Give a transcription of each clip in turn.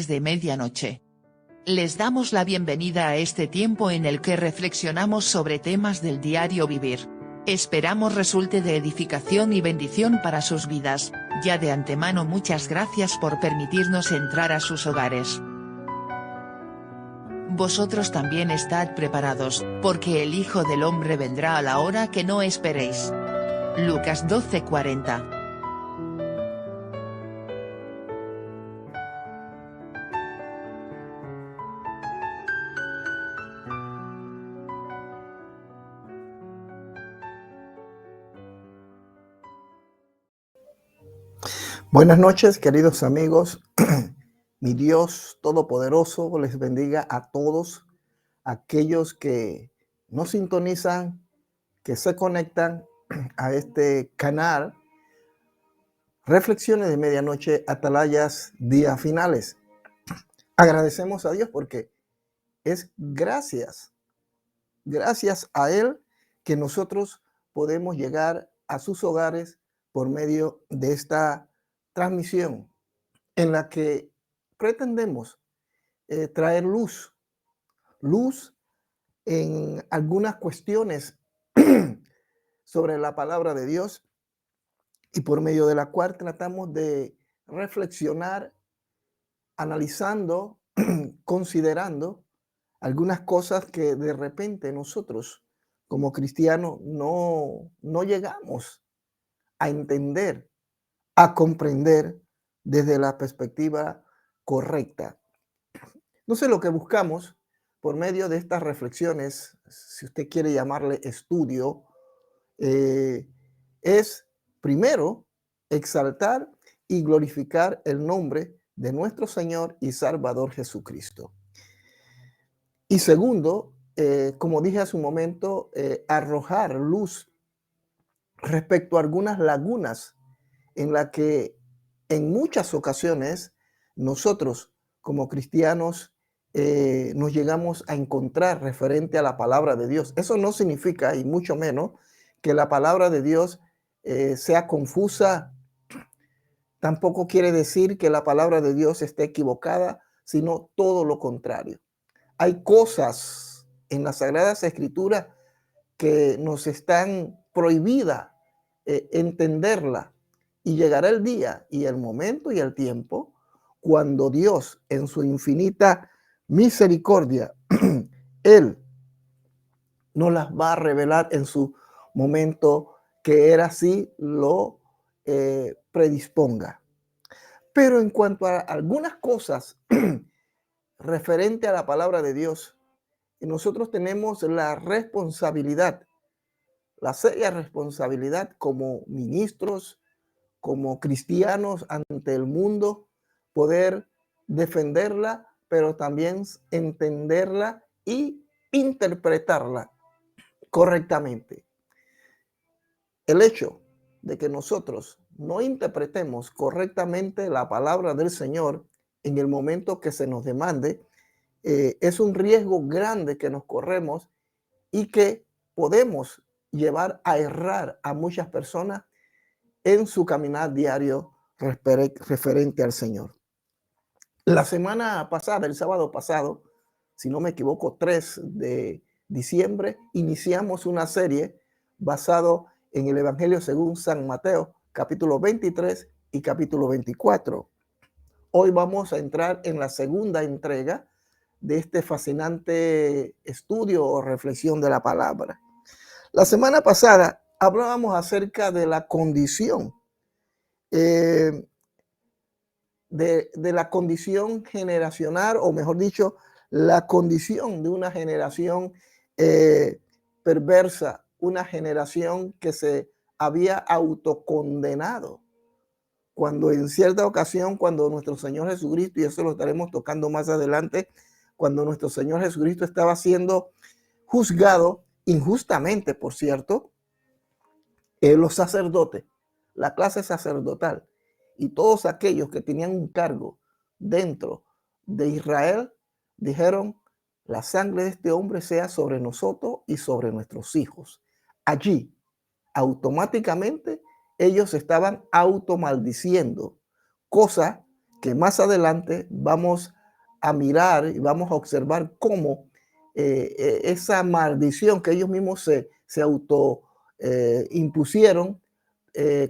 de medianoche. Les damos la bienvenida a este tiempo en el que reflexionamos sobre temas del diario vivir. Esperamos resulte de edificación y bendición para sus vidas. Ya de antemano muchas gracias por permitirnos entrar a sus hogares. Vosotros también estad preparados, porque el Hijo del Hombre vendrá a la hora que no esperéis. Lucas 12:40. Buenas noches, queridos amigos. Mi Dios Todopoderoso les bendiga a todos aquellos que nos sintonizan, que se conectan a este canal. Reflexiones de medianoche, atalayas, días finales. Agradecemos a Dios porque es gracias a Él que nosotros podemos llegar a sus hogares por medio de esta transmisión en la que pretendemos traer luz en algunas cuestiones sobre la palabra de Dios, y por medio de la cual tratamos de reflexionar, analizando, considerando algunas cosas que de repente nosotros como cristianos no llegamos a entender, a comprender desde la perspectiva correcta. Entonces, lo que buscamos por medio de estas reflexiones, si usted quiere llamarle estudio, es primero exaltar y glorificar el nombre de nuestro Señor y Salvador Jesucristo. Y segundo, como dije hace un momento, arrojar luz respecto a algunas lagunas en las que en muchas ocasiones nosotros como cristianos nos llegamos a encontrar referente a la palabra de Dios. Eso no significa, y mucho menos, que la palabra de Dios sea confusa. Tampoco quiere decir que la palabra de Dios esté equivocada, sino todo lo contrario. Hay cosas en las Sagradas Escrituras que nos están prohibidas entenderla, y llegará el día y el momento y el tiempo cuando Dios, en su infinita misericordia, Él nos las va a revelar en su momento que Él así lo predisponga. Pero en cuanto a algunas cosas referente a la palabra de Dios, nosotros tenemos la responsabilidad, la seria responsabilidad como ministros, como cristianos ante el mundo, poder defenderla, pero también entenderla y interpretarla correctamente. El hecho de que nosotros no interpretemos correctamente la palabra del Señor en el momento que se nos demande, es un riesgo grande que nos corremos y que podemos llevar a errar a muchas personas en su caminar diario referente al Señor. La semana pasada, el sábado pasado, si no me equivoco, 3 de diciembre, iniciamos una serie basado en el Evangelio según San Mateo, capítulo 23 y capítulo 24. Hoy vamos a entrar en la segunda entrega de este fascinante estudio o reflexión de la palabra. La semana pasada hablábamos acerca de la condición, de la condición generacional, o mejor dicho, la condición de una generación perversa, una generación que se había autocondenado. Cuando en cierta ocasión, cuando nuestro Señor Jesucristo, y eso lo estaremos tocando más adelante, cuando nuestro Señor Jesucristo estaba siendo juzgado injustamente, por cierto, los sacerdotes, la clase sacerdotal y todos aquellos que tenían un cargo dentro de Israel, dijeron: la sangre de este hombre sea sobre nosotros y sobre nuestros hijos. Allí, automáticamente, ellos estaban automaldiciendo, cosa que más adelante vamos a mirar y vamos a observar cómo esa maldición que ellos mismos se auto impusieron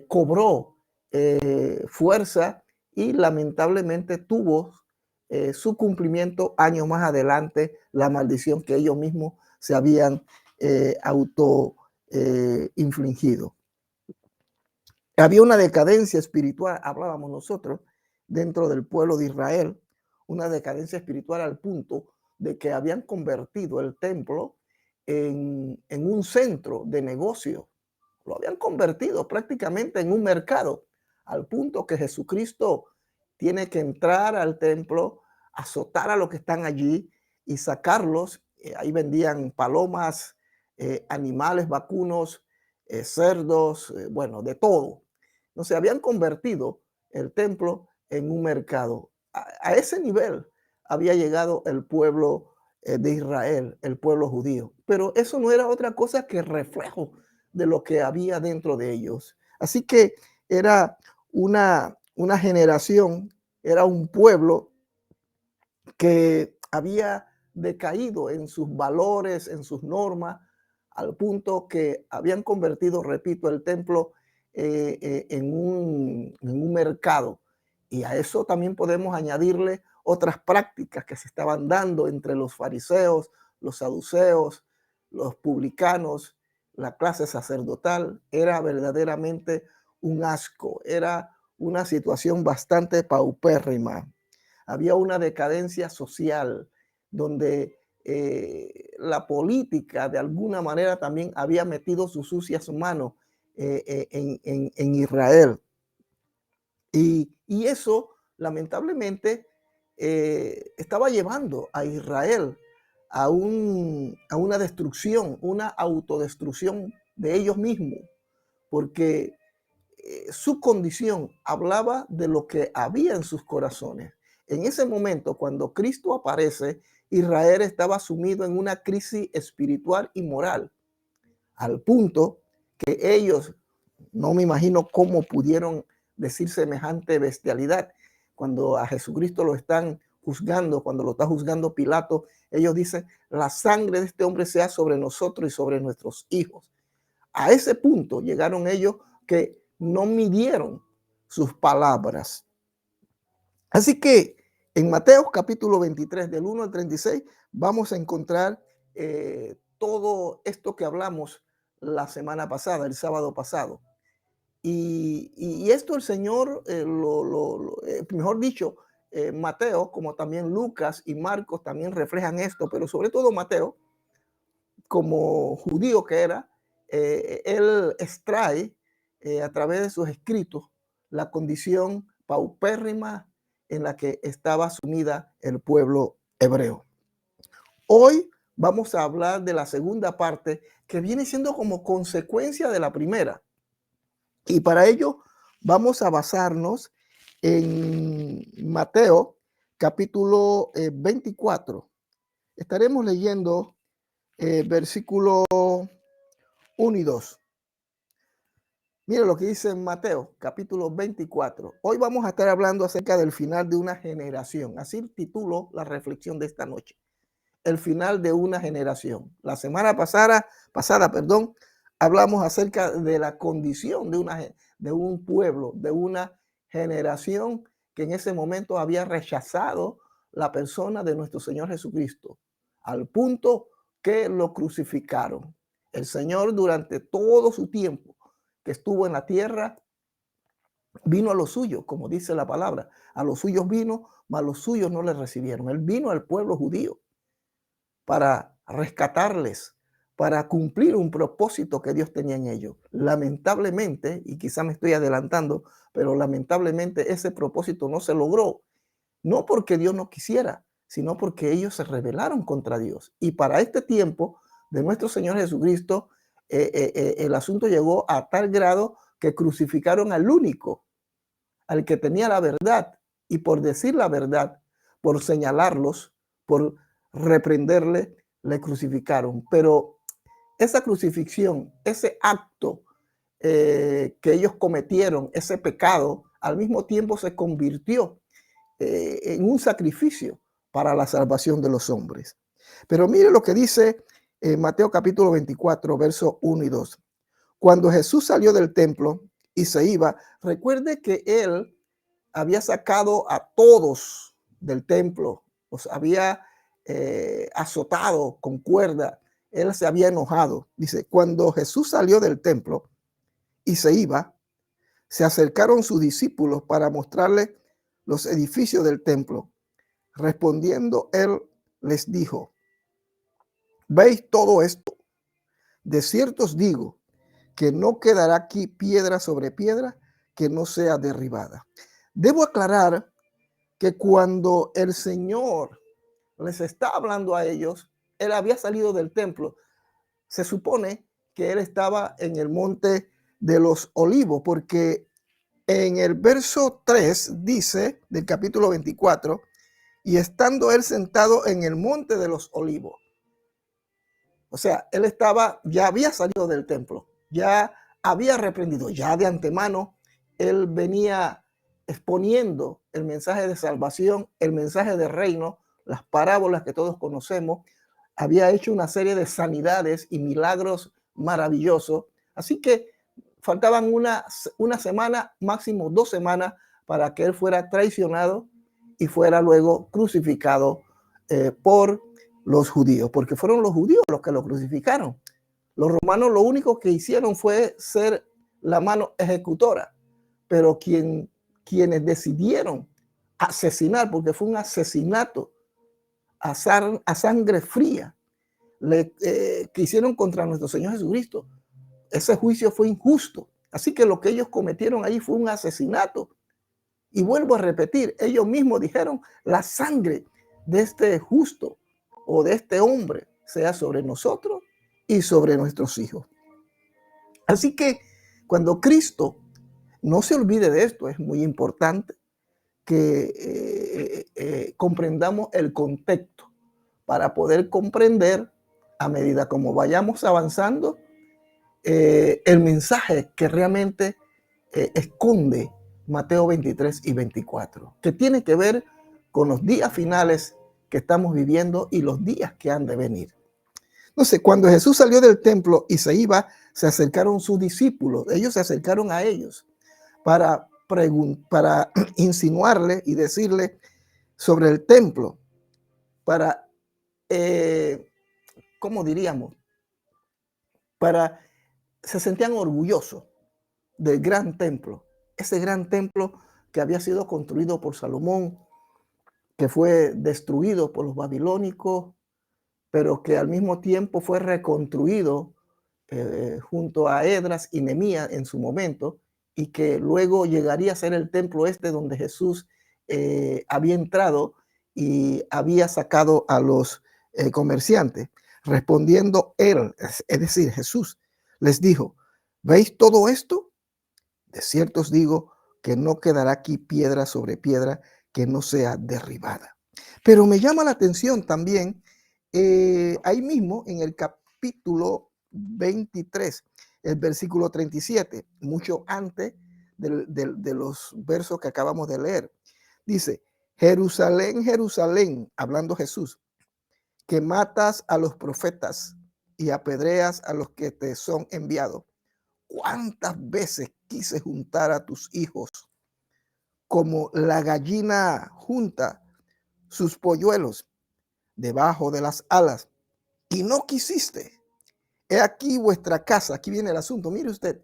cobró fuerza y lamentablemente tuvo su cumplimiento años más adelante, la maldición que ellos mismos se habían auto infligido. Había una decadencia espiritual, hablábamos nosotros, dentro del pueblo de Israel, una decadencia espiritual al punto de que habían convertido el templo en un centro de negocio. Lo habían convertido prácticamente en un mercado, al punto que Jesucristo tiene que entrar al templo, azotar a los que están allí y sacarlos. Ahí vendían palomas, animales vacunos, cerdos, bueno, de todo. No se habían convertido el templo en un mercado. A ese nivel había llegado el pueblo de Israel, el pueblo judío. Pero eso no era otra cosa que reflejo de lo que había dentro de ellos. Así que era una generación, era un pueblo que había decaído en sus valores, en sus normas, al punto que habían convertido, repito, el templo en un mercado. Y a eso también podemos añadirle otras prácticas que se estaban dando entre los fariseos, los saduceos, los publicanos, la clase sacerdotal. Era verdaderamente un asco, era una situación bastante paupérrima. Había una decadencia social donde la política de alguna manera también había metido sus sucias manos en Israel. Y eso, lamentablemente, estaba llevando a Israel a una destrucción, una autodestrucción de ellos mismos, porque su condición hablaba de lo que había en sus corazones. En ese momento, cuando Cristo aparece, Israel estaba sumido en una crisis espiritual y moral, al punto que ellos, no me imagino cómo pudieron decir semejante bestialidad. Cuando a Jesucristo lo están juzgando, cuando lo está juzgando Pilato, ellos dicen, la sangre de este hombre sea sobre nosotros y sobre nuestros hijos. A ese punto llegaron ellos que no midieron sus palabras. Así que en Mateo capítulo 23, del 1 al 36, vamos a encontrar todo esto que hablamos la semana pasada, el sábado pasado. Y esto el Señor, mejor dicho, Mateo, como también Lucas y Marcos también reflejan esto, pero sobre todo Mateo, como judío que era, él extrae a través de sus escritos la condición paupérrima en la que estaba sumida el pueblo hebreo. Hoy vamos a hablar de la segunda parte que viene siendo como consecuencia de la primera. Y para ello vamos a basarnos en Mateo capítulo 24. Estaremos leyendo versículo 1 y 2. Mira lo que dice en Mateo, capítulo 24. Hoy vamos a estar hablando acerca del final de una generación. Así titulo la reflexión de esta noche. El final de una generación. La semana pasada, hablamos acerca de la condición de un pueblo, de una generación que en ese momento había rechazado la persona de nuestro Señor Jesucristo, al punto que lo crucificaron. El Señor durante todo su tiempo que estuvo en la tierra, vino a los suyos, como dice la palabra. A los suyos vino, mas los suyos no le recibieron. Él vino al pueblo judío para rescatarles, para cumplir un propósito que Dios tenía en ellos. Lamentablemente, y quizá me estoy adelantando, pero lamentablemente ese propósito no se logró. No porque Dios no quisiera, sino porque ellos se rebelaron contra Dios. Y para este tiempo de nuestro Señor Jesucristo, el asunto llegó a tal grado que crucificaron al único, al que tenía la verdad, y por decir la verdad, por señalarlos, por reprenderle, le crucificaron. Pero esa crucifixión, ese acto que ellos cometieron, ese pecado, al mismo tiempo se convirtió en un sacrificio para la salvación de los hombres. Pero mire lo que dice Mateo capítulo 24, versos 1 y 2. Cuando Jesús salió del templo y se iba, recuerde que él había sacado a todos del templo, los había azotado con cuerda, él se había enojado. Dice, cuando Jesús salió del templo y se iba, se acercaron sus discípulos para mostrarle los edificios del templo. Respondiendo él les dijo, ¿veis todo esto? De cierto os digo que no quedará aquí piedra sobre piedra que no sea derribada. Debo aclarar que cuando el Señor les está hablando a ellos, él había salido del templo. Se supone que él estaba en el monte de los olivos, porque en el verso 3 dice del capítulo 24, y estando él sentado en el monte de los olivos. O sea, él ya había salido del templo, ya había reprendido, ya de antemano, él venía exponiendo el mensaje de salvación, el mensaje de reino, las parábolas que todos conocemos, había hecho una serie de sanidades y milagros maravillosos. Así que faltaban una semana, máximo 2 semanas, para que él fuera traicionado y fuera luego crucificado por los judíos, porque fueron los judíos los que lo crucificaron. Los romanos lo único que hicieron fue ser la mano ejecutora, pero quienes decidieron asesinar, porque fue un asesinato a sangre fría, que hicieron contra nuestro Señor Jesucristo, ese juicio fue injusto. Así que lo que ellos cometieron ahí fue un asesinato. Y vuelvo a repetir, ellos mismos dijeron, la sangre de este justo o de este hombre sea sobre nosotros y sobre nuestros hijos. Así que cuando Cristo, no se olvide de esto, es muy importante que comprendamos el contexto para poder comprender a medida como vayamos avanzando el mensaje que realmente esconde Mateo 23 y 24, que tiene que ver con los días finales que estamos viviendo y los días que han de venir. Entonces, cuando Jesús salió del templo y se iba, se acercaron sus discípulos. Ellos se acercaron a ellos para insinuarle y decirle sobre el templo, para, ¿cómo diríamos? Se sentían orgullosos del gran templo, ese gran templo que había sido construido por Salomón, que fue destruido por los babilónicos, pero que al mismo tiempo fue reconstruido junto a Esdras y Nehemías en su momento, y que luego llegaría a ser el templo donde Jesús había entrado y había sacado a los comerciantes. Respondiendo él, es decir, Jesús, les dijo, ¿veis todo esto? De cierto os digo que no quedará aquí piedra sobre piedra que no sea derribada. Pero me llama la atención también, ahí mismo en el capítulo 23, el versículo 37, mucho antes de los versos que acabamos de leer. Dice, Jerusalén, Jerusalén, hablando Jesús, que matas a los profetas y apedreas a los que te son enviados. ¿Cuántas veces quise juntar a tus hijos como la gallina junta sus polluelos debajo de las alas y no quisiste? He aquí vuestra casa, aquí viene el asunto, mire usted,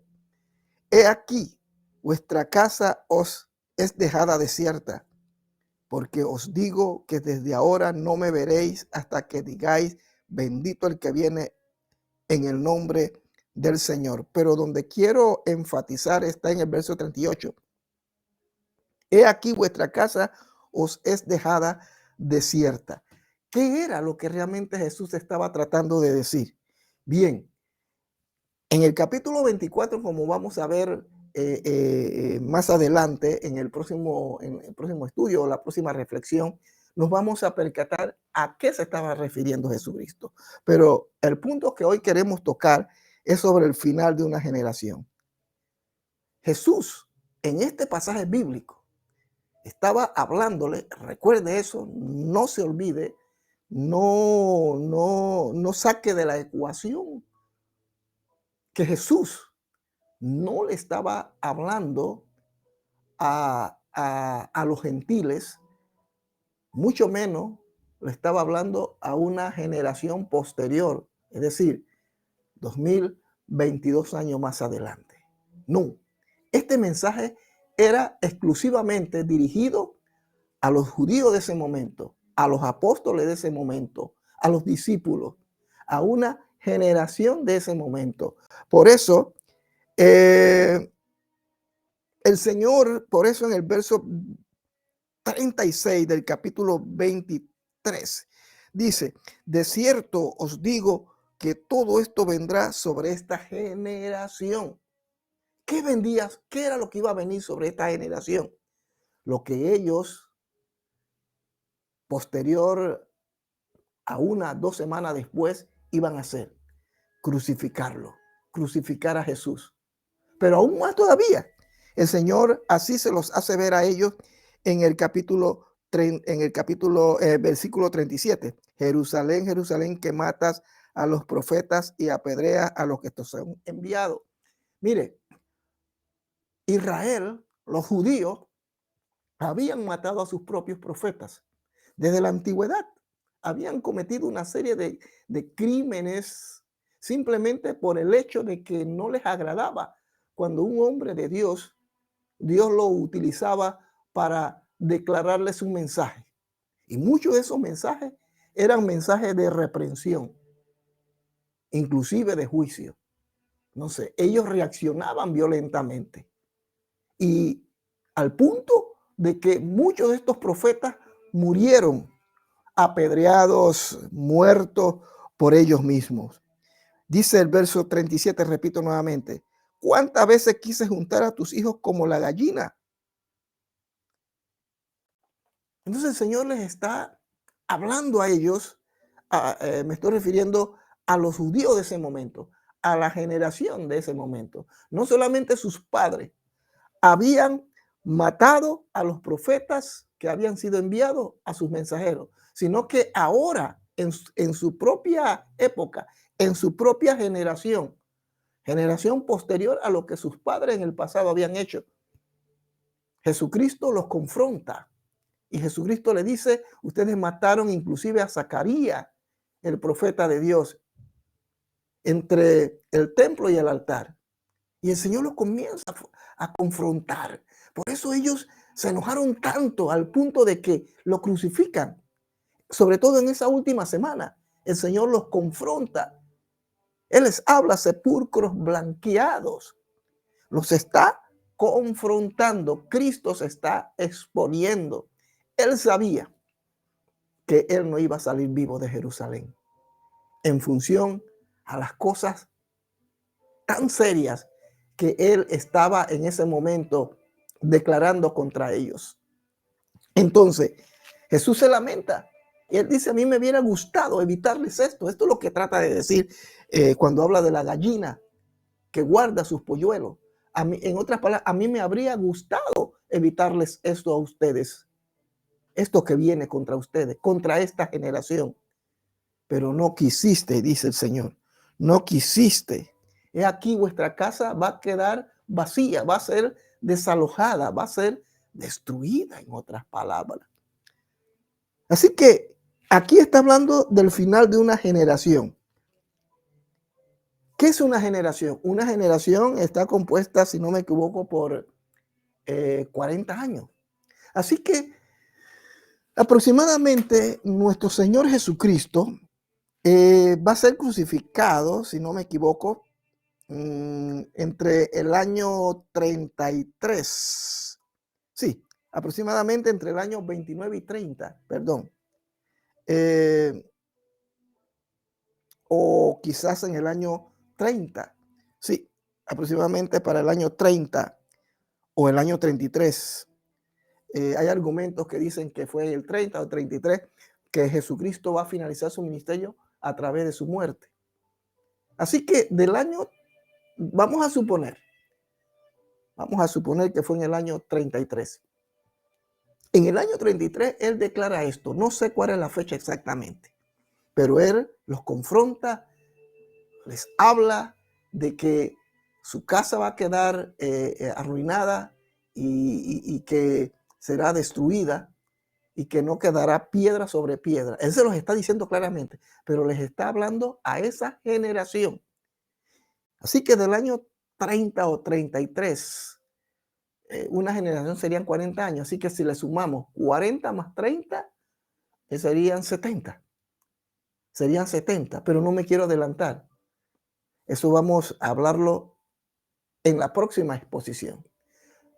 he aquí vuestra casa os es dejada desierta, porque os digo que desde ahora no me veréis hasta que digáis, bendito el que viene en el nombre del Señor. Pero donde quiero enfatizar está en el verso 38. He aquí vuestra casa os es dejada desierta. ¿Qué era lo que realmente Jesús estaba tratando de decir? Bien, en el capítulo 24, como vamos a ver más adelante en el próximo estudio o la próxima reflexión, nos vamos a percatar a qué se estaba refiriendo Jesucristo. Pero el punto que hoy queremos tocar es sobre el final de una generación. Jesús, en este pasaje bíblico, estaba hablándole, recuerde eso, no se olvide, no saque de la ecuación que Jesús no le estaba hablando a los gentiles, mucho menos le estaba hablando a una generación posterior, es decir, 2022 años más adelante. No, este mensaje era exclusivamente dirigido a los judíos de ese momento, a los apóstoles de ese momento, a los discípulos, a una generación de ese momento. Por eso, el Señor, por eso en el verso 36 del capítulo 23, dice, de cierto os digo que todo esto vendrá sobre esta generación. ¿Qué vendía? ¿Qué era lo que iba a venir sobre esta generación? Lo que ellos, posterior a 2 semanas después, iban a hacer: crucificarlo, crucificar a Jesús. Pero aún más todavía, el Señor así se los hace ver a ellos en el capítulo, versículo 37. Jerusalén, Jerusalén, que matas a los profetas y apedreas a los que te son enviados. Mire, Israel, los judíos, habían matado a sus propios profetas. Desde la antigüedad habían cometido una serie de crímenes simplemente por el hecho de que no les agradaba cuando un hombre de Dios lo utilizaba para declararles un mensaje. Y muchos de esos mensajes eran mensajes de reprensión, inclusive de juicio. No sé, ellos reaccionaban violentamente. Y al punto de que muchos de estos profetas murieron apedreados, muertos por ellos mismos. Dice el verso 37, repito nuevamente, ¿cuántas veces quise juntar a tus hijos como la gallina? Entonces el Señor les está hablando a ellos, me estoy refiriendo a los judíos de ese momento, a la generación de ese momento. No solamente sus padres habían matado a los profetas que habían sido enviados a sus mensajeros, sino que ahora en su propia época, en su propia generación posterior a lo que sus padres en el pasado habían hecho, Jesucristo los confronta. Y Jesucristo le dice, ustedes mataron inclusive a Zacarías, el profeta de Dios, entre el templo y el altar. Y el Señor los comienza a confrontar. Por eso ellos se enojaron tanto al punto de que lo crucifican. Sobre todo en esa última semana, el Señor los confronta. Él les habla sepulcros blanqueados. Los está confrontando. Cristo se está exponiendo. Él sabía que él no iba a salir vivo de Jerusalén en función a las cosas tan serias que él estaba en ese momento declarando contra ellos. Entonces, Jesús se lamenta y él dice, a mí me hubiera gustado evitarles esto. Esto es lo que trata de decir cuando habla de la gallina que guarda sus polluelos. A mí, en otras palabras, a mí me habría gustado evitarles esto a ustedes. Esto que viene contra ustedes, contra esta generación. Pero no quisiste, dice el Señor. No quisiste. He aquí vuestra casa va a quedar vacía, va a ser desalojada, va a ser destruida, en otras palabras. Así que aquí está hablando del final de una generación. ¿Qué es una generación? Una generación está compuesta, si no me equivoco, por 40 años. Así que aproximadamente nuestro Señor Jesucristo va a ser crucificado, si no me equivoco, entre el año 33. Sí, aproximadamente entre el año 29 y 30, perdón. O quizás en el año 30. Sí, aproximadamente para el año 30 o el año 33. Hay argumentos que dicen que fue el 30 o 33 que Jesucristo va a finalizar su ministerio a través de su muerte. Así que del año, vamos a suponer que fue en el año 33. En el año 33, él declara esto. No sé cuál es la fecha exactamente, pero él los confronta, les habla de que su casa va a quedar arruinada y que será destruida y que no quedará piedra sobre piedra. Él se los está diciendo claramente, pero les está hablando a esa generación. Así que del año 30 o 33, una generación serían 40 años. Así que si le sumamos 40 más 30, serían 70. Serían 70, pero no me quiero adelantar. Eso vamos a hablarlo en la próxima exposición.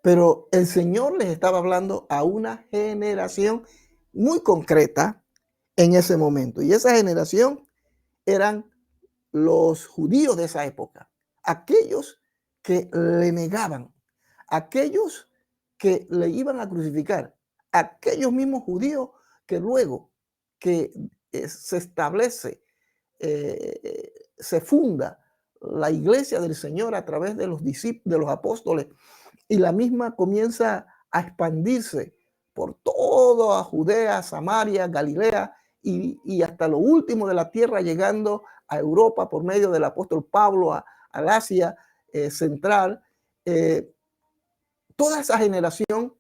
Pero el Señor les estaba hablando a una generación muy concreta en ese momento. Y esa generación eran los judíos de esa época, aquellos que le negaban, aquellos que le iban a crucificar, aquellos mismos judíos que luego que se establece, se funda la iglesia del Señor a través de los discípulos, de los apóstoles, y la misma comienza a expandirse por toda Judea, Samaria, Galilea y hasta lo último de la tierra, llegando a Europa por medio del apóstol Pablo, al Asia central. Toda esa generación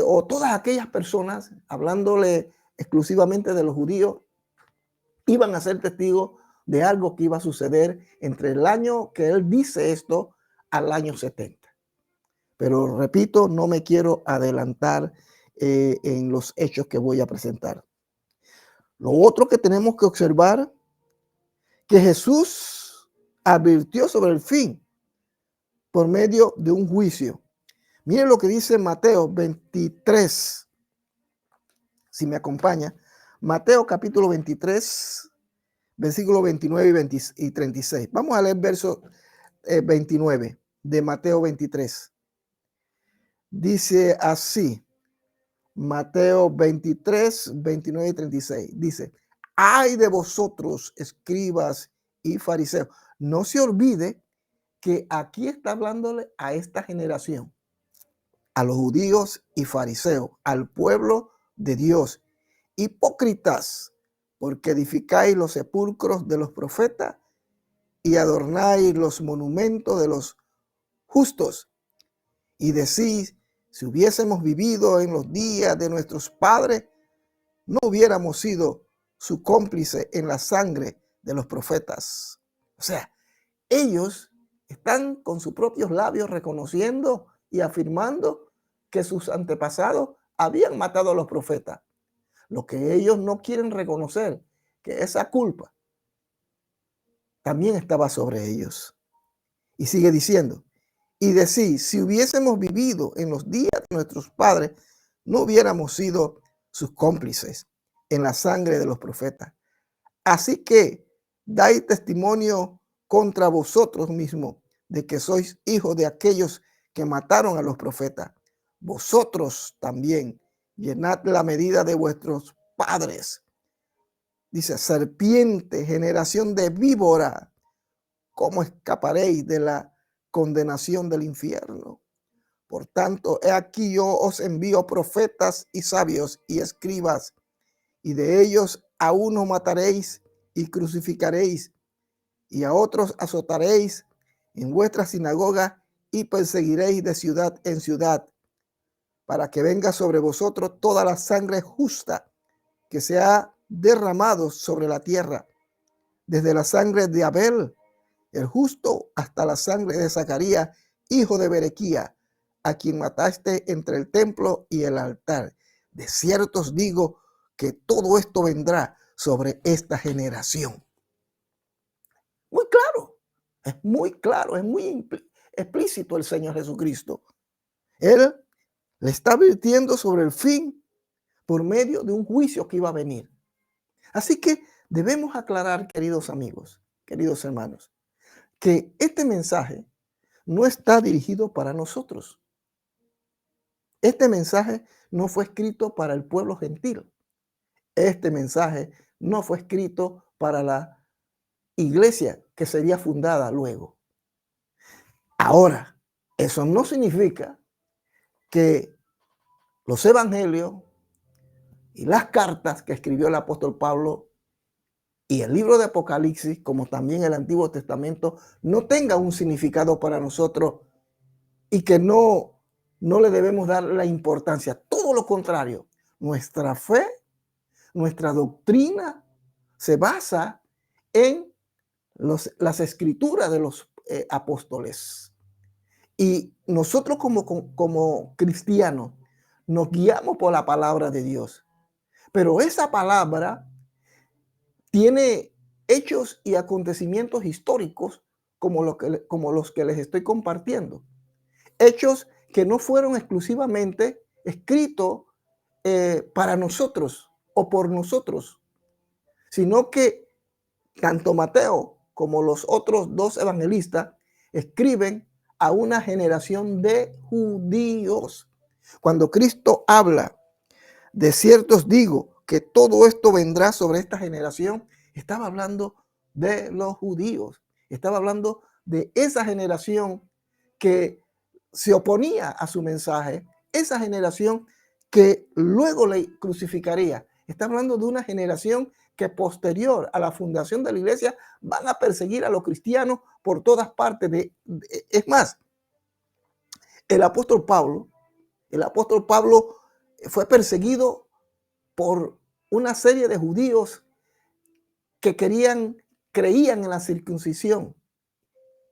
o todas aquellas personas, hablándole exclusivamente de los judíos, iban a ser testigos de algo que iba a suceder entre el año que él dice esto al año 70. Pero repito, no me quiero adelantar en los hechos que voy a presentar. Lo otro que tenemos que observar, que Jesús advirtió sobre el fin por medio de un juicio. Miren lo que dice Mateo 23, si me acompaña. Mateo capítulo 23, versículos 29 y 36. Vamos a leer verso 29 de Mateo 23. Dice así, Mateo 23, 29 y 36. Dice, ay de vosotros, escribas y fariseos. No se olvide que aquí está hablándole a esta generación, a los judíos y fariseos, al pueblo de Dios. Hipócritas, porque edificáis los sepulcros de los profetas y adornáis los monumentos de los justos. Y decís, si hubiésemos vivido en los días de nuestros padres, no hubiéramos sido su cómplice en la sangre de los profetas. O sea, ellos están con sus propios labios reconociendo y afirmando que sus antepasados habían matado a los profetas. Lo que ellos no quieren reconocer, que esa culpa también estaba sobre ellos. Y sigue diciendo, y decir, si hubiésemos vivido en los días de nuestros padres, no hubiéramos sido sus cómplices en la sangre de los profetas. Así que dais testimonio contra vosotros mismos de que sois hijos de aquellos que mataron a los profetas. Vosotros también llenad la medida de vuestros padres. Dice, serpiente, generación de víbora, ¿cómo escaparéis de la condenación del infierno? Por tanto, he aquí yo os envío profetas y sabios y escribas, y de ellos a uno mataréis y crucificaréis, y a otros azotaréis en vuestra sinagoga y perseguiréis de ciudad en ciudad, para que venga sobre vosotros toda la sangre justa que se ha derramado sobre la tierra, desde la sangre de Abel, el justo, hasta la sangre de Zacarías, hijo de Berequía, a quien mataste entre el templo y el altar. De cierto os digo que todo esto vendrá sobre esta generación. Muy claro, es muy explícito el Señor Jesucristo. Él le está advirtiendo sobre el fin por medio de un juicio que iba a venir. Así que debemos aclarar, queridos amigos, queridos hermanos, que este mensaje no está dirigido para nosotros. Este mensaje no fue escrito para el pueblo gentil. Este mensaje no fue escrito para la iglesia que sería fundada luego. Ahora, eso no significa que los evangelios y las cartas que escribió el apóstol Pablo y el libro de Apocalipsis, como también el Antiguo Testamento, no tenga un significado para nosotros y que no le debemos dar la importancia. Todo lo contrario, nuestra fe, nuestra doctrina se basa en las escrituras de los apóstoles. Y nosotros como cristianos nos guiamos por la palabra de Dios. Pero esa palabra tiene hechos y acontecimientos históricos como los que les estoy compartiendo. Hechos que no fueron exclusivamente escritos para nosotros o por nosotros, sino que tanto Mateo como los otros dos evangelistas escriben a una generación de judíos. Cuando Cristo habla de ciertos digo que todo esto vendrá sobre esta generación, estaba hablando de los judíos, estaba hablando de esa generación que se oponía a su mensaje, esa generación que luego le crucificaría. Está hablando de una generación que posterior a la fundación de la iglesia van a perseguir a los cristianos por todas partes. Es más, el apóstol Pablo fue perseguido por una serie de judíos que creían en la circuncisión.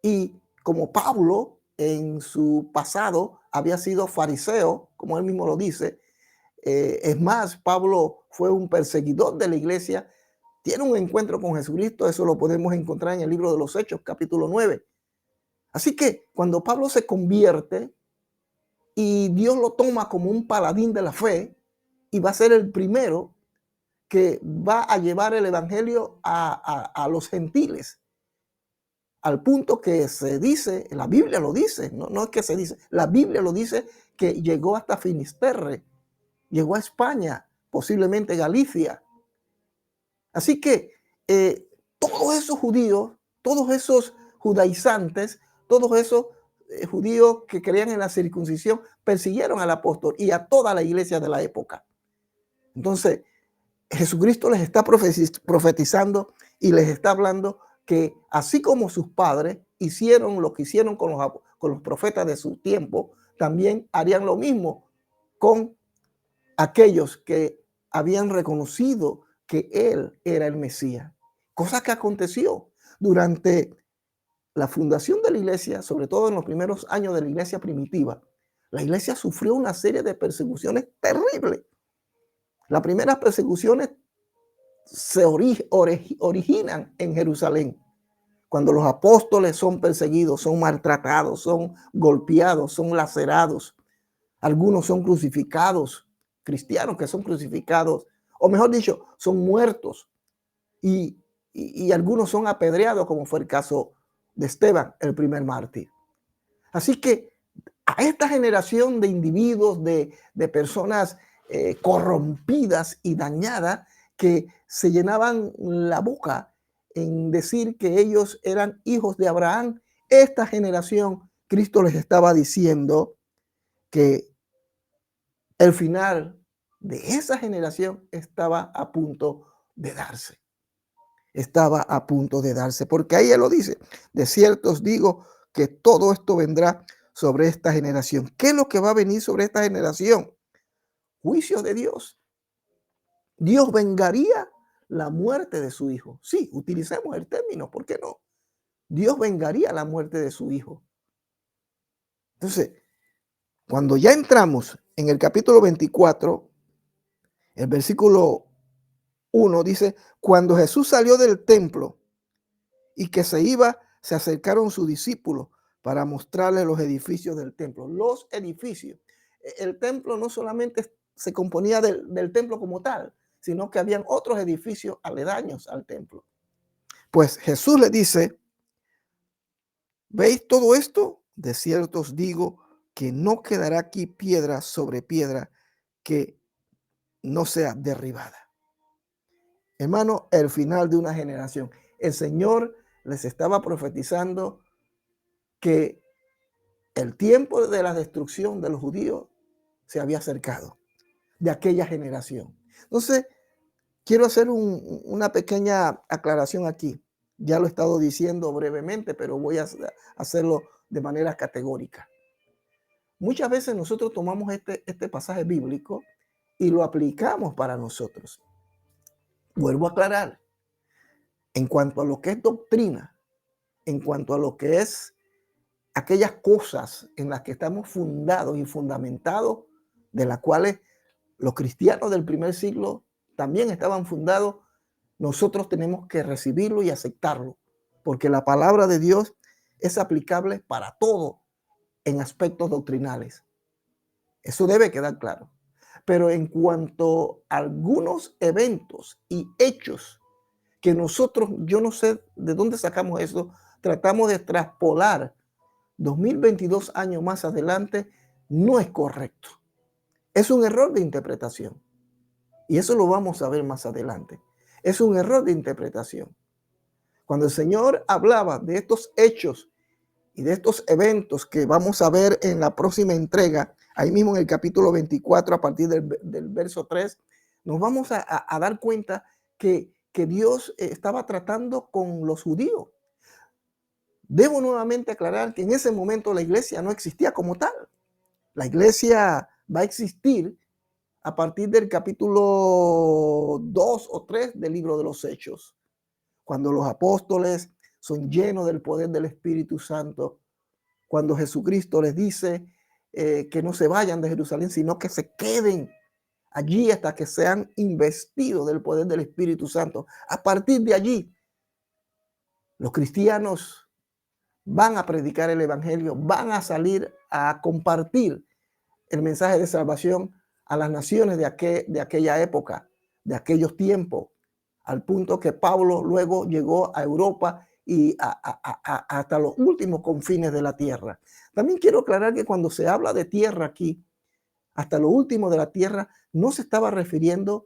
Y como Pablo en su pasado había sido fariseo, como él mismo lo dice, es más, Pablo fue un perseguidor de la iglesia, tiene un encuentro con Jesucristo, eso lo podemos encontrar en el libro de los Hechos, capítulo 9. Así que cuando Pablo se convierte y Dios lo toma como un paladín de la fe y va a ser el primero que va a llevar el evangelio a los gentiles, al punto que se dice, la Biblia lo dice, no es que se dice, la Biblia lo dice, que llegó hasta Finisterre, llegó a España, posiblemente Galicia. Así que todos esos judíos, todos esos judaizantes, todos esos judíos que creían en la circuncisión, persiguieron al apóstol y a toda la iglesia de la época. Entonces, Jesucristo les está profetizando y les está hablando que así como sus padres hicieron lo que hicieron con los profetas de su tiempo, también harían lo mismo con aquellos que habían reconocido que Él era el Mesías. Cosa que aconteció durante la fundación de la iglesia, sobre todo en los primeros años de la iglesia primitiva. La iglesia sufrió una serie de persecuciones terribles. Las primeras persecuciones se originan en Jerusalén, cuando los apóstoles son perseguidos, son maltratados, son golpeados, son lacerados. Algunos son crucificados, cristianos que son crucificados, o mejor dicho, son muertos. Y algunos son apedreados, como fue el caso de Esteban, el primer mártir. Así que a esta generación de individuos, de personas corrompidas y dañadas, que se llenaban la boca en decir que ellos eran hijos de Abraham, esta generación, Cristo les estaba diciendo que el final de esa generación estaba a punto de darse. Estaba a punto de darse, porque ahí él lo dice: de cierto os digo que todo esto vendrá sobre esta generación. ¿Qué es lo que va a venir sobre esta generación? Juicio de Dios. Dios vengaría la muerte de su hijo. Sí, utilicemos el término, ¿por qué no? Dios vengaría la muerte de su hijo. Entonces, cuando ya entramos en el capítulo 24, el versículo 1 dice: cuando Jesús salió del templo y que se iba, se acercaron sus discípulos para mostrarle los edificios del templo. Los edificios. El templo no solamente se componía del templo como tal, sino que habían otros edificios aledaños al templo. Pues Jesús le dice: ¿veis todo esto? De cierto os digo que no quedará aquí piedra sobre piedra que no sea derribada. Hermano, el final de una generación. El Señor les estaba profetizando que el tiempo de la destrucción de los judíos se había acercado. de aquella generación. Entonces, quiero hacer una pequeña aclaración aquí. Ya lo he estado diciendo brevemente, pero voy a hacerlo de manera categórica. Muchas veces nosotros tomamos este pasaje bíblico y lo aplicamos para nosotros. Vuelvo a aclarar, en cuanto a lo que es doctrina, en cuanto a lo que es aquellas cosas en las que estamos fundados y fundamentados, de las cuales los cristianos del primer siglo también estaban fundados, nosotros tenemos que recibirlo y aceptarlo, porque la palabra de Dios es aplicable para todo en aspectos doctrinales. Eso debe quedar claro. Pero en cuanto a algunos eventos y hechos que nosotros, yo no sé de dónde sacamos eso, tratamos de traspolar 2022 años más adelante, no es correcto. Es un error de interpretación. Y eso lo vamos a ver más adelante. Es un error de interpretación. Cuando el Señor hablaba de estos hechos y de estos eventos que vamos a ver en la próxima entrega, ahí mismo en el capítulo 24, a partir del verso 3, nos vamos a dar cuenta que Dios estaba tratando con los judíos. Debo nuevamente aclarar que en ese momento la iglesia no existía como tal. La iglesia va a existir a partir del capítulo 2 o 3 del libro de los Hechos, cuando los apóstoles son llenos del poder del Espíritu Santo, cuando Jesucristo les dice que no se vayan de Jerusalén, sino que se queden allí hasta que sean investidos del poder del Espíritu Santo. A partir de allí, los cristianos van a predicar el evangelio, van a salir a compartir el mensaje de salvación a las naciones de aquella época, de aquellos tiempos, al punto que Pablo luego llegó a Europa y hasta los últimos confines de la tierra. También quiero aclarar que cuando se habla de tierra aquí, hasta lo último de la tierra, no se estaba refiriendo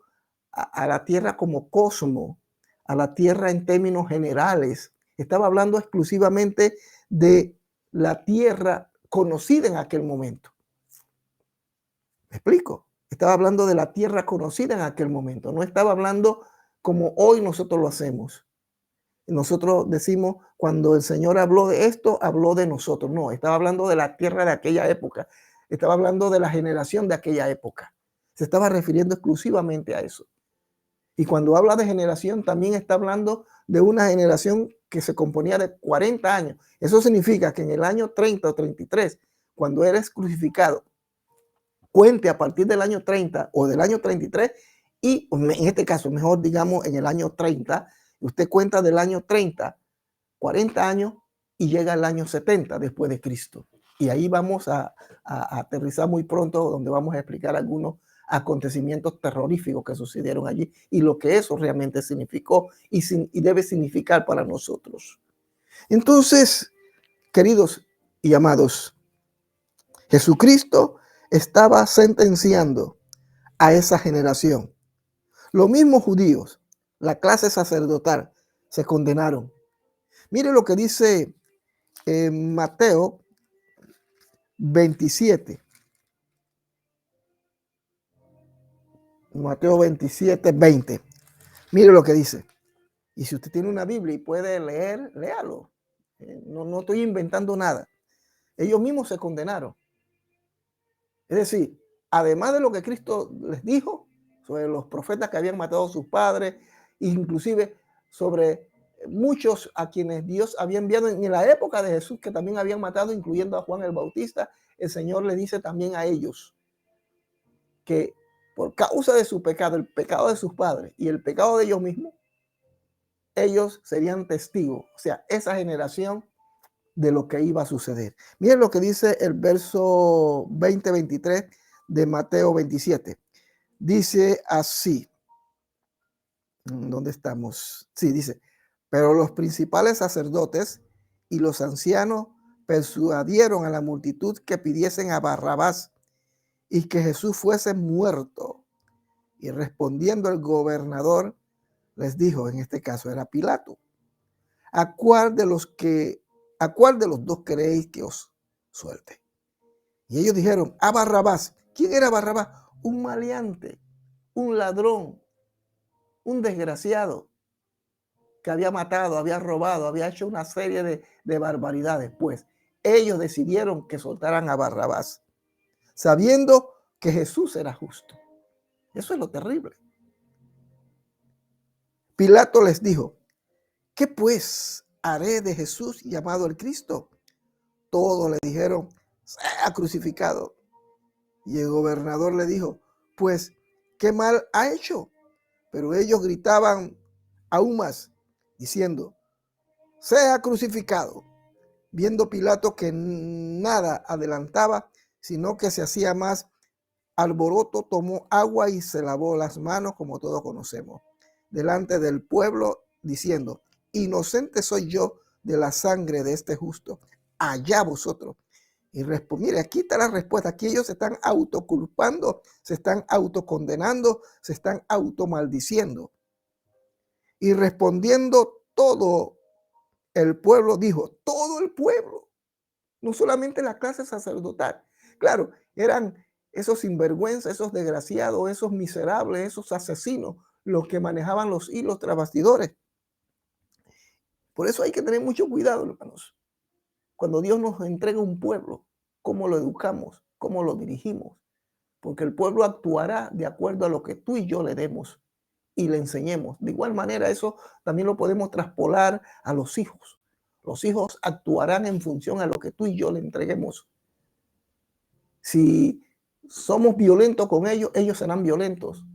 a la tierra como cosmos, a la tierra en términos generales. Estaba hablando exclusivamente de la tierra conocida en aquel momento. ¿Me explico? Estaba hablando de la tierra conocida en aquel momento. No estaba hablando como hoy nosotros lo hacemos. Nosotros decimos, cuando el Señor habló de esto, habló de nosotros. No, estaba hablando de la tierra de aquella época. Estaba hablando de la generación de aquella época. Se estaba refiriendo exclusivamente a eso. Y cuando habla de generación, también está hablando de una generación que se componía de 40 años. Eso significa que en el año 30 o 33, cuando eres crucificado, cuente a partir del año 30 o del año 33 y en este caso, mejor digamos en el año 30, usted cuenta del año 30, 40 años y llega al año 70 después de Cristo. Y ahí vamos a aterrizar muy pronto, donde vamos a explicar algunos acontecimientos terroríficos que sucedieron allí y lo que eso realmente significó y debe significar para nosotros. Entonces, queridos y amados, Jesucristo estaba sentenciando a esa generación. Los mismos judíos, la clase sacerdotal, se condenaron. Mire lo que dice Mateo 27. Mateo 27, 20. Mire lo que dice. Y si usted tiene una Biblia y puede leer, léalo. No estoy inventando nada. Ellos mismos se condenaron. Es decir, además de lo que Cristo les dijo sobre los profetas que habían matado a sus padres, inclusive sobre muchos a quienes Dios había enviado en la época de Jesús que también habían matado, incluyendo a Juan el Bautista, el Señor le dice también a ellos que por causa de su pecado, el pecado de sus padres y el pecado de ellos mismos, ellos serían testigos, o sea, esa generación de lo que iba a suceder. Miren lo que dice el verso 20-23 de Mateo 27. Dice así. ¿Dónde estamos? Sí, dice, pero los principales sacerdotes y los ancianos persuadieron a la multitud que pidiesen a Barrabás y que Jesús fuese muerto. Y respondiendo el gobernador, les dijo, en este caso era Pilato, ¿a cuál de los dos queréis que os suelte? Y ellos dijeron, a Barrabás. ¿Quién era Barrabás? un maleante, un ladrón, un desgraciado que había matado, había robado, había hecho una serie de barbaridades. Pues ellos decidieron que soltaran a Barrabás, sabiendo que Jesús era justo. Eso es lo terrible. Pilato les dijo: ¿qué pues haré de Jesús llamado el Cristo? Todos le dijeron: sea crucificado. Y el gobernador le dijo: pues, ¿qué mal ha hecho? Pero ellos gritaban aún más, diciendo: sea crucificado. Viendo Pilato que nada adelantaba, sino que se hacía más alboroto, tomó agua y se lavó las manos, como todos conocemos, delante del pueblo, diciendo: inocente soy yo de la sangre de este justo, allá vosotros. Y mire, aquí está la respuesta. Aquí ellos se están autoculpando, se están autocondenando, se están automaldiciendo. Y respondiendo todo el pueblo, dijo, todo el pueblo, no solamente la clase sacerdotal. Claro, eran esos sinvergüenzas, esos desgraciados, esos miserables, esos asesinos, los que manejaban los hilos tras bastidores. Por eso hay que tener mucho cuidado, hermanos. Cuando Dios nos entrega un pueblo, cómo lo educamos, cómo lo dirigimos, porque el pueblo actuará de acuerdo a lo que tú y yo le demos y le enseñemos. De igual manera, eso también lo podemos traspolar a los hijos. Los hijos actuarán en función a lo que tú y yo le entreguemos. Si somos violentos con ellos, ellos serán violentos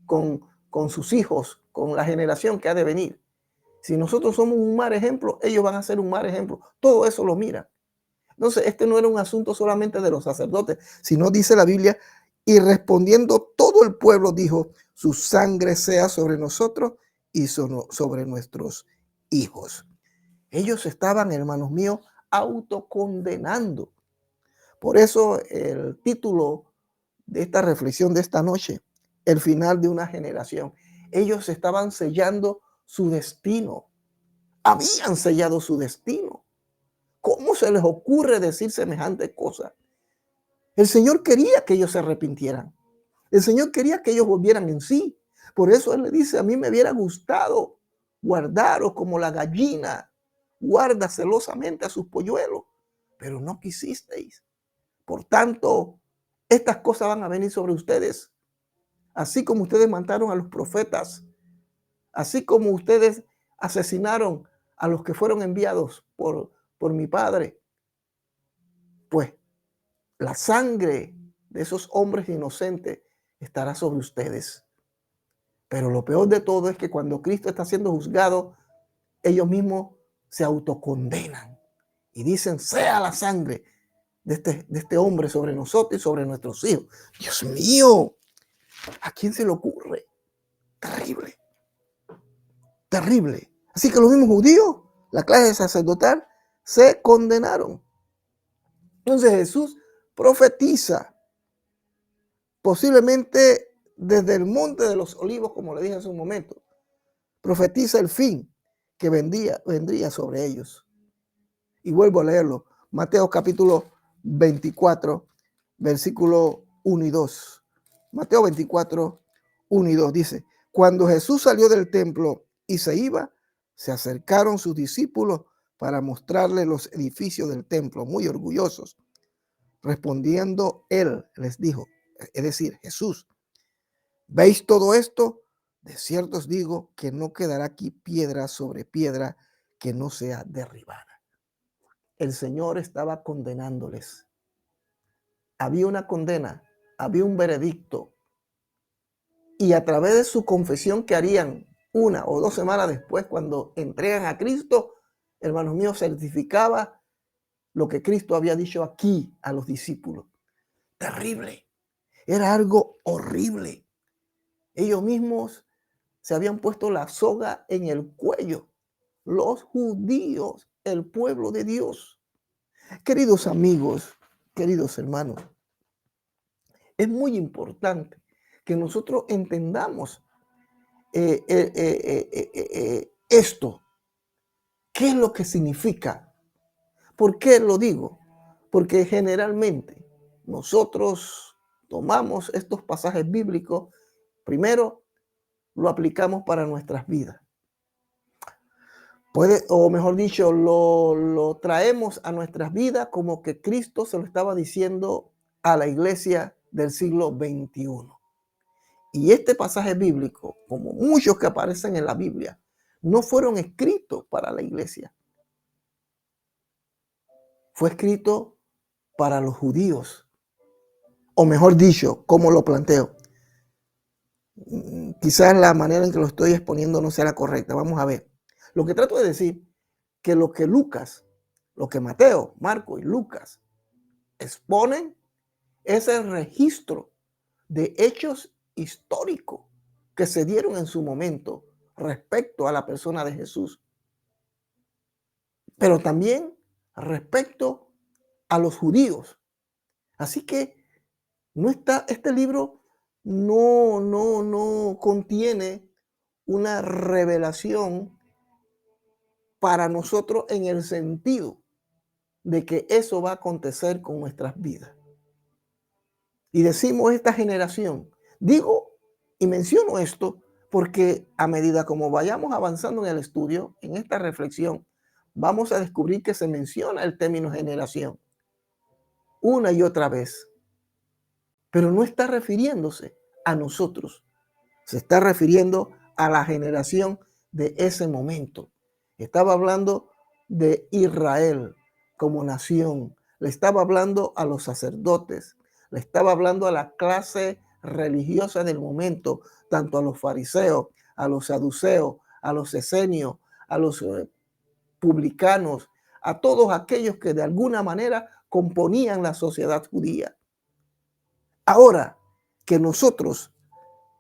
con sus hijos, con la generación que ha de venir. Si nosotros somos un mal ejemplo, ellos van a ser un mal ejemplo. Todo eso lo miran. Entonces, este no era un asunto solamente de los sacerdotes, sino dice la Biblia, y respondiendo todo el pueblo dijo: su sangre sea sobre nosotros y sobre nuestros hijos. Ellos estaban, hermanos míos, autocondenando. Por eso el título de esta reflexión de esta noche, el final de una generación. Ellos estaban sellando su destino. Habían sellado su destino. ¿Cómo se les ocurre decir semejante cosa? El Señor quería que ellos se arrepintieran. El Señor quería que ellos volvieran en sí. Por eso Él le dice: a mí me hubiera gustado guardaros como la gallina guarda celosamente a sus polluelos, pero no quisisteis. Por tanto, estas cosas van a venir sobre ustedes. Así como ustedes mataron a los profetas, así como ustedes asesinaron a los que fueron enviados por mi Padre, pues la sangre de esos hombres inocentes estará sobre ustedes. Pero lo peor de todo es que cuando Cristo está siendo juzgado, ellos mismos se autocondenan y dicen: sea la sangre de este hombre sobre nosotros y sobre nuestros hijos. Dios mío, ¿a quién se le ocurre? Terrible, terrible. Así que los mismos judíos, la clase sacerdotal, se condenaron. Entonces Jesús profetiza, posiblemente desde el monte de los olivos, como le dije hace un momento, profetiza el fin que vendría sobre ellos. Y vuelvo a leerlo. Mateo capítulo 24, versículo 1 y 2. Mateo 24, 1 y 2 dice: cuando Jesús salió del templo y se iba, se acercaron sus discípulos para mostrarle los edificios del templo, muy orgullosos. Respondiendo él, les dijo, es decir, Jesús: ¿veis todo esto? De cierto os digo que no quedará aquí piedra sobre piedra que no sea derribada. El Señor estaba condenándoles. Había una condena, había un veredicto. Y a través de su confesión que harían 1 o 2 semanas después, cuando entregan a Cristo, hermanos míos, certificaba lo que Cristo había dicho aquí a los discípulos. Terrible. Era algo horrible. Ellos mismos se habían puesto la soga en el cuello. Los judíos, el pueblo de Dios. Queridos amigos, queridos hermanos, es muy importante que nosotros entendamos esto. ¿Qué es lo que significa? ¿Por qué lo digo? Porque generalmente nosotros tomamos estos pasajes bíblicos, primero lo aplicamos para nuestras vidas. O mejor dicho, lo traemos a nuestras vidas como que Cristo se lo estaba diciendo a la iglesia del siglo XXI. Y este pasaje bíblico, como muchos que aparecen en la Biblia, no fueron escritos para la iglesia. Fue escrito para los judíos. O mejor dicho, como lo planteo. Quizás la manera en que lo estoy exponiendo no sea la correcta. Vamos a ver. Lo que trato de decir, que lo que Mateo, Marco y Lucas exponen es el registro de hechos históricos que se dieron en su momento respecto a la persona de Jesús, pero también respecto a los judíos. Así que este libro no contiene una revelación para nosotros en el sentido de que eso va a acontecer con nuestras vidas. Y decimos esta generación, digo y menciono esto porque a medida como vayamos avanzando en el estudio, en esta reflexión, vamos a descubrir que se menciona el término generación una y otra vez, pero no está refiriéndose a nosotros, se está refiriendo a la generación de ese momento. Estaba hablando de Israel como nación, le estaba hablando a los sacerdotes, le estaba hablando a la clase religiosa del momento, tanto a los fariseos, a los saduceos, a los esenios, a los publicanos, a todos aquellos que de alguna manera componían la sociedad judía. Ahora que nosotros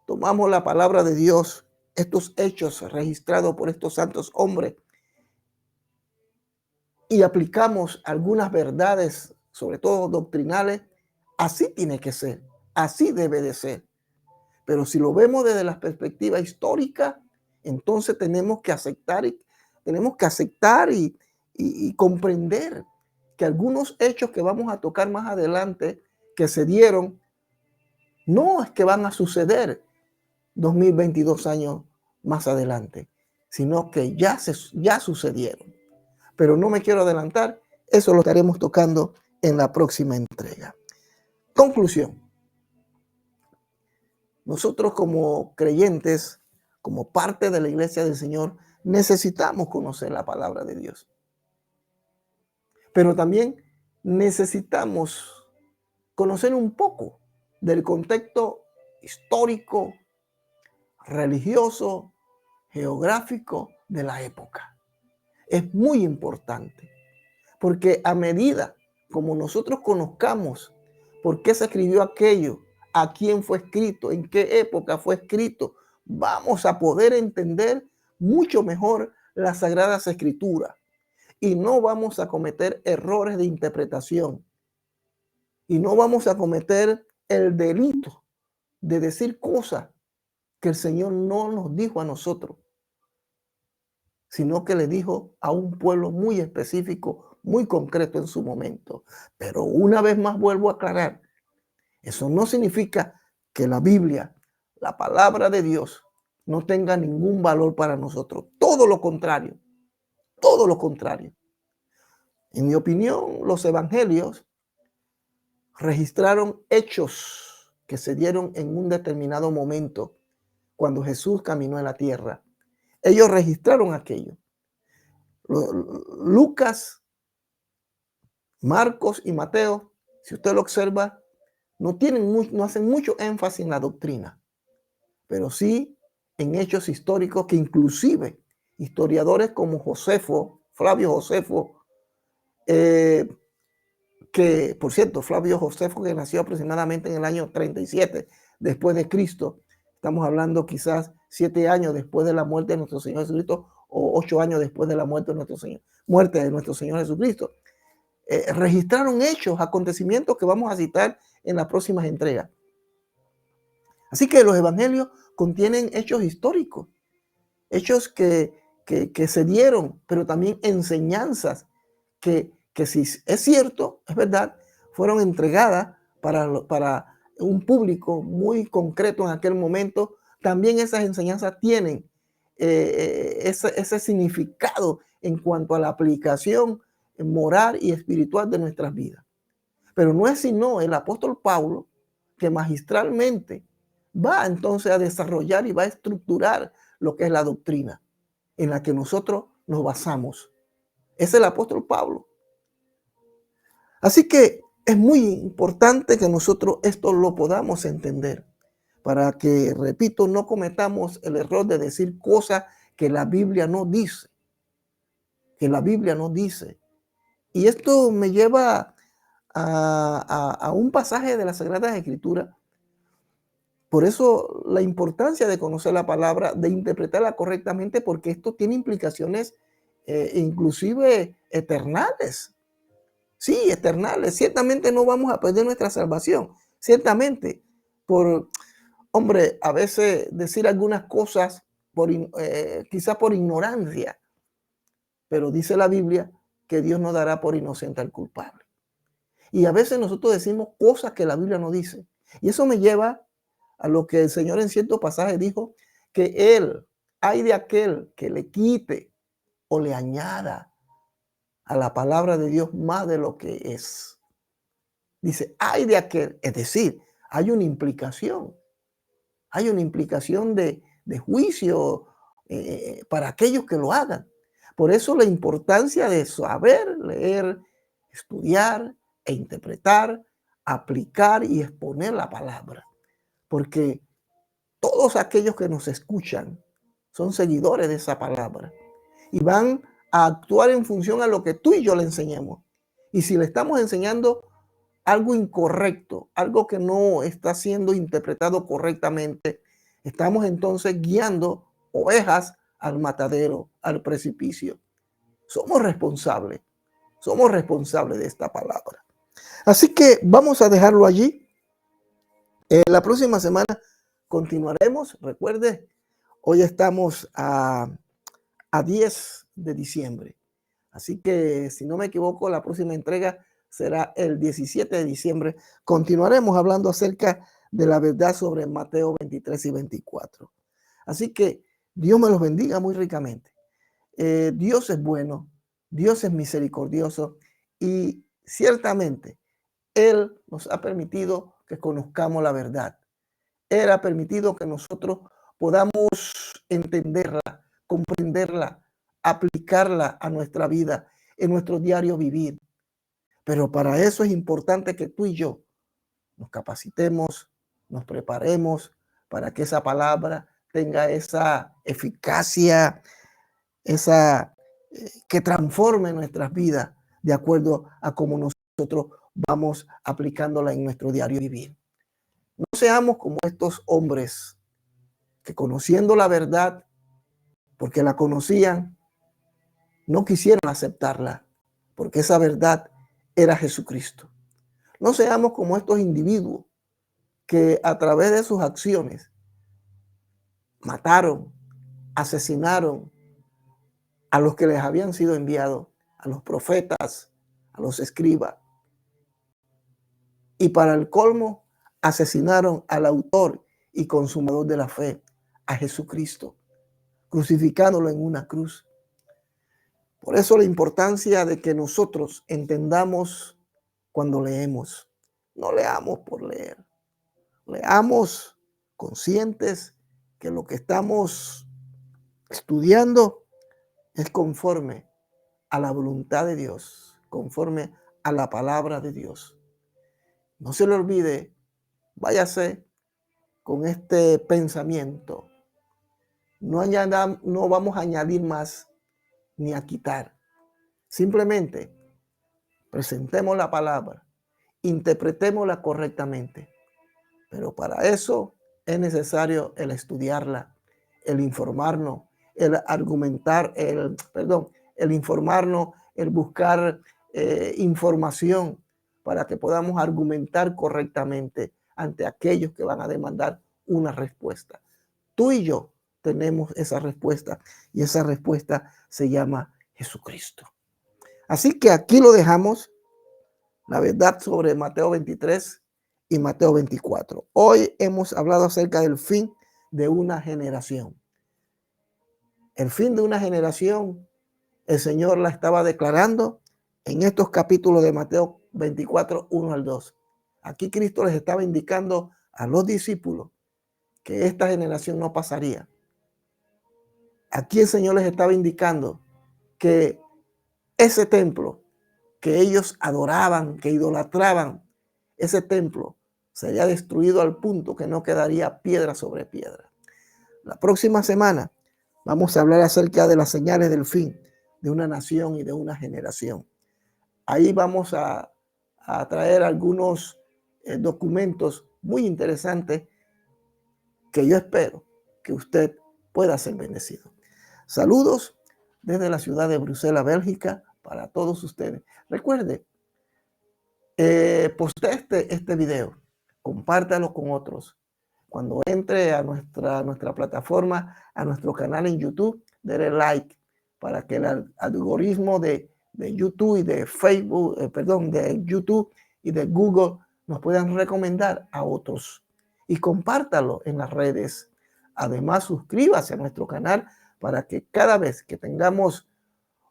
tomamos la palabra de Dios, estos hechos registrados por estos santos hombres, y aplicamos algunas verdades, sobre todo doctrinales, así tiene que ser, así debe de ser. Pero si lo vemos desde la perspectiva histórica, entonces tenemos que aceptar y comprender que algunos hechos que vamos a tocar más adelante, que se dieron, no es que van a suceder 2022 años más adelante, sino que ya sucedieron. Pero no me quiero adelantar, eso lo estaremos tocando en la próxima entrega. Conclusión. Nosotros como creyentes, como parte de la iglesia del Señor, necesitamos conocer la palabra de Dios. Pero también necesitamos conocer un poco del contexto histórico, religioso, geográfico de la época. Es muy importante, porque a medida como nosotros conozcamos por qué se escribió aquello, a quién fue escrito, en qué época fue escrito, vamos a poder entender mucho mejor las Sagradas Escrituras y no vamos a cometer errores de interpretación y no vamos a cometer el delito de decir cosas que el Señor no nos dijo a nosotros, sino que le dijo a un pueblo muy específico, muy concreto en su momento. Pero una vez más vuelvo a aclarar, eso no significa que la Biblia, la palabra de Dios, no tenga ningún valor para nosotros. Todo lo contrario, todo lo contrario. En mi opinión, los evangelios registraron hechos que se dieron en un determinado momento cuando Jesús caminó en la tierra. Ellos registraron aquello. Lucas, Marcos y Mateo, si usted lo observa, no hacen mucho énfasis en la doctrina, pero sí en hechos históricos que inclusive historiadores como Josefo, Flavio Josefo, que por cierto, Flavio Josefo, que nació aproximadamente en el año 37 después de Cristo, estamos hablando quizás 7 años después de la muerte de nuestro Señor Jesucristo o 8 años después de la muerte de nuestro Señor Jesucristo. Registraron hechos, acontecimientos que vamos a citar en las próximas entregas. Así que los evangelios contienen hechos históricos, hechos que se dieron, pero también enseñanzas que si es cierto, es verdad, fueron entregadas para un público muy concreto en aquel momento, también esas enseñanzas tienen ese significado en cuanto a la aplicación moral y espiritual de nuestras vidas. Pero no es sino el apóstol Pablo que magistralmente va entonces a desarrollar y va a estructurar lo que es la doctrina en la que nosotros nos basamos. Es el apóstol Pablo. Así que es muy importante que nosotros esto lo podamos entender para que, repito, no cometamos el error de decir cosas que la Biblia no dice, que la Biblia no dice. Y esto me lleva a un pasaje de las Sagradas Escrituras. Por eso la importancia de conocer la palabra, de interpretarla correctamente, porque esto tiene implicaciones inclusive eternales. Sí, eternales. Ciertamente no vamos a perder nuestra salvación. Ciertamente, hombre, a veces decir algunas cosas quizá por ignorancia, pero dice la Biblia que Dios no dará por inocente al culpable. Y a veces nosotros decimos cosas que la Biblia no dice. Y eso me lleva a lo que el Señor en cierto pasaje dijo, que Él, hay de aquel que le quite o le añada a la palabra de Dios más de lo que es. Dice, hay de aquel, es decir, hay una implicación de juicio para aquellos que lo hagan. Por eso la importancia de saber, leer, estudiar e interpretar, aplicar y exponer la palabra. Porque todos aquellos que nos escuchan son seguidores de esa palabra y van a actuar en función a lo que tú y yo le enseñemos. Y si le estamos enseñando algo incorrecto, algo que no está siendo interpretado correctamente, estamos entonces guiando ovejas al matadero, al precipicio. Somos responsables de esta palabra. Así que vamos a dejarlo allí. La próxima semana continuaremos. Recuerde, hoy estamos a 10 de diciembre. Así que, si no me equivoco, la próxima entrega será el 17 de diciembre. Continuaremos hablando acerca de la verdad sobre Mateo 23 y 24. Así que Dios me los bendiga muy ricamente. Dios es bueno, Dios es misericordioso y ciertamente Él nos ha permitido que conozcamos la verdad. Él ha permitido que nosotros podamos entenderla, comprenderla, aplicarla a nuestra vida, en nuestro diario vivir. Pero para eso es importante que tú y yo nos capacitemos, nos preparemos para que esa palabra tenga esa eficacia, que transforme nuestras vidas de acuerdo a cómo nosotros vamos aplicándola en nuestro diario vivir. No seamos como estos hombres que, conociendo la verdad, porque la conocían, no quisieron aceptarla, porque esa verdad era Jesucristo. No seamos como estos individuos que a través de sus acciones mataron, asesinaron a los que les habían sido enviados, a los profetas, a los escribas. Y para el colmo, asesinaron al autor y consumador de la fe, a Jesucristo, crucificándolo en una cruz. Por eso la importancia de que nosotros entendamos cuando leemos. No leamos por leer. Leamos conscientes que lo que estamos estudiando es conforme a la voluntad de Dios, conforme a la palabra de Dios. No se le olvide, váyase con este pensamiento. No vamos a añadir más ni a quitar. Simplemente presentemos la palabra, interpretémosla correctamente. Pero para eso es necesario el estudiarla, el informarnos, el argumentar, el informarnos, el buscar información para que podamos argumentar correctamente ante aquellos que van a demandar una respuesta. Tú y yo tenemos esa respuesta y esa respuesta se llama Jesucristo. Así que aquí lo dejamos, la verdad sobre Mateo 23 y Mateo 24. Hoy hemos hablado acerca del fin de una generación. El fin de una generación, el Señor la estaba declarando en estos capítulos de Mateo 24, 1 al 2. Aquí Cristo les estaba indicando a los discípulos que esta generación no pasaría. Aquí el Señor les estaba indicando que ese templo que ellos adoraban, que idolatraban, ese templo sería destruido al punto que no quedaría piedra sobre piedra. La próxima semana vamos a hablar acerca de las señales del fin de una nación y de una generación. Ahí vamos a traer algunos documentos muy interesantes que yo espero que usted pueda ser bendecido. Saludos desde la ciudad de Bruselas, Bélgica, para todos ustedes. Recuerde, postee este video, compártalo con otros. Cuando entre a nuestra plataforma, a nuestro canal en YouTube, déle like para que el algoritmo de YouTube y de Facebook, de YouTube y de Google nos puedan recomendar a otros. Y compártalo en las redes. Además, suscríbase a nuestro canal para que cada vez que tengamos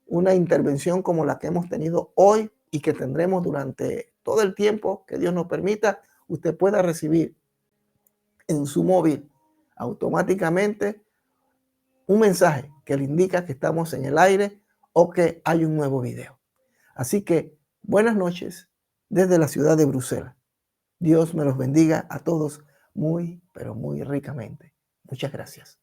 una intervención como la que hemos tenido hoy y que tendremos durante todo el tiempo que Dios nos permita, usted pueda recibir en su móvil automáticamente un mensaje que le indica que estamos en el aire o que hay un nuevo video. Así que buenas noches desde la ciudad de Bruselas. Dios me los bendiga a todos muy, pero muy ricamente. Muchas gracias.